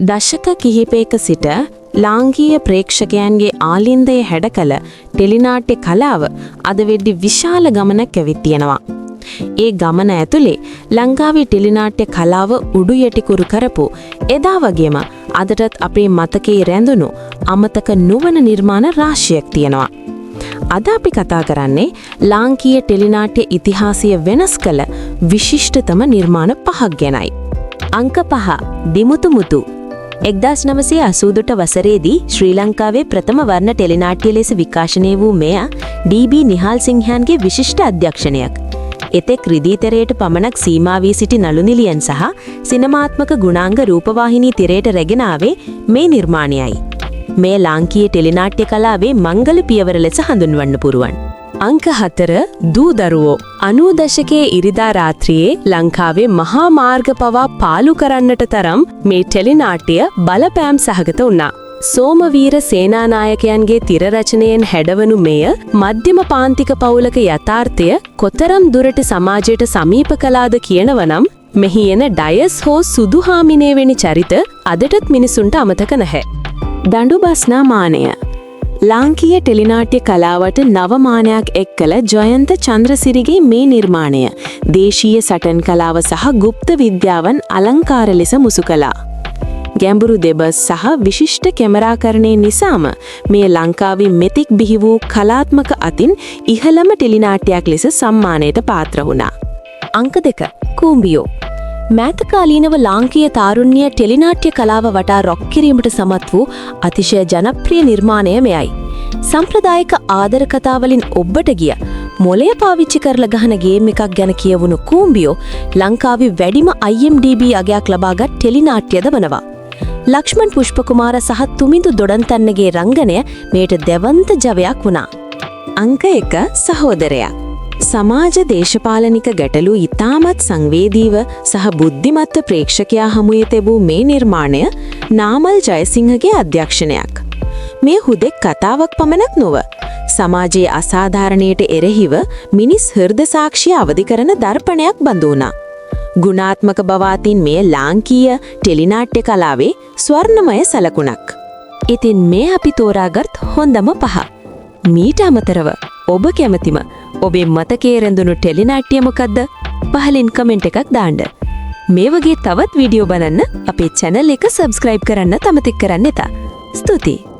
දශක කිහිපයක සිට ලාංකීය ප්‍රේක්ෂකයන්ගේ ආලින්දය හැඩකල ටෙලිනාට්‍ය කලාව අද වෙද්දි විශාල ගමනක් ඇවිත් තියෙනවා. ඒ ගමන ඇතුලේ ලංකාවේ ටෙලිනාට්‍ය කලාව උඩු යටිකුරු කරපු එදා වගේම අදටත් අපේ මතකයේ රැඳුණු අමතක නොවන නිර්මාණ රාශියක් තියෙනවා. අද අපි කතා කරන්නේ ලාංකීය ටෙලිනාට්‍ය ඉතිහාසය වෙනස් කළ විශිෂ්ටතම නිර්මාණ 5ක් ගැනයි. අංක 5 දිමුතුමුතු 1982 වසරේදී ශ්‍රී ලංකාවේ ප්‍රථම වර්ණ ටෙලිනාට්‍ය ලෙස විකාශනය වූ මෙය ඩී.බී. නිහාල් සිංහයන්ගේ විශිෂ්ට අධ්‍යක්ෂණයක්. එතෙක් රිදී තෙරයට පමණක් සීමා වී සිටි නළු නිලියන් සහ සිනමාත්මක ගුණාංග රූපවාහිනී තිරයට රැගෙන ආවේ මේ නිර්මාණයයි. මේ ලාංකීය ටෙලිනාට්‍ය කලාවේ මංගල පියවර ලෙස හඳුන්වන්න පුරුවන්. අංක 4 දූ දරුවෝ 90 දශකයේ ඉරිදා රාත්‍රියේ ලංකාවේ මහා මාර්ග පවා පාලු කරන්නට තරම් මේ ටෙලිනාට්‍ය බලපෑම් සහගත වුණා. සෝමවීර සේනානායකයන්ගේ තිර රචනයෙන් හැඩවනු මෙය මධ්‍යම පාන්තික පවුලක යථාර්ථය කොතරම් දුරට සමාජයට සමීප කළාද කියනවනම් මෙහි එන ඩයස් හෝ සුදුහාමිනේ වැනි චරිත අදටත් මිනිසුන්ට අමතක නැහැ. දඬුබස්නා මානය ලාංකීය ටෙලිනාට්‍ය කලාවට නවමානයක් එක්කල ජයන්ත චන්ද්‍රසිරිගේ මේ නිර්මාණය දේශීය සටන් කලාව සහ ගුප්ත විද්‍යාවන් අලංකාර ලෙස මුසු කළා. ගැඹුරු දෙබස් සහ විශිෂ්ට කැමරාකරණය නිසාම මේ ලංකාවේ මෙතෙක් බිහි වූ කලාත්මක අතින් ඉහළම ටෙලිනාට්‍යයක් ලෙස සම්මානයට පාත්‍ර වුණා. අංක 2 කූඹියෝ මෑතකාලීනව ලාංකීය තාරුණ්‍ය ටෙලිනාට්‍ය කලාව වටා රොක් කිරීමට සමත් වූ අතිශය ජනප්‍රිය නිර්මාණය මෙයයි. සම්ප්‍රදායික ආදර කතාවලින් ඔබට ගිය මොලය පාවිච්චි කරලා ගහන ගේම් එකක් ගැන කියවුණු කූඹියෝ ලංකාවේ වැඩිම IMDb අගයක් ලබාගත් ටෙලිනාට්‍යද වනවා. ලක්ෂ්මන් පුෂ්පකුමාර සහ තුමිඳු දොඩන්තන්නගේ රංගනය මේට දෙවන්ත ජවයක් වුණා. අංක 1 සහෝදරයා සමාජ දේශපාලනික ගැටලු ඉතාමත් සංවේදීව සහ බුද්ධිමත්ව ප්‍රේක්ෂකයා හමුවේ තිබූ මේ නිර්මාණය නාමල් ජයසිංහගේ අධ්‍යක්ෂණයක්. මේ හුදෙක් කතාවක් පමණක් නොව සමාජයේ අසාධාරණයට එරෙහිව මිනිස් හෘද සාක්ෂිය අවදි කරන දර්පණයක් බඳු වුණා. ගුණාත්මක බවාතින් මේ ලාංකීය ටෙලිනාට්‍ය කලාවේ ස්වර්ණමය සලකුණක්. ඉතින් මේ අපි තෝරාගත් හොඳම 5. මීට අමතරව ඔබ කැමතිම ඔබේ මතකයේ රැඳුණු ටෙලිනාට්‍ය මොකද්ද? පහලින් කමෙන්ට් එකක් දාන්න. මේ වගේ තවත් වීඩියෝ බලන්න අපේ channel එක subscribe කරන්න අමතක කරන්න එපා. ස්තුතියි.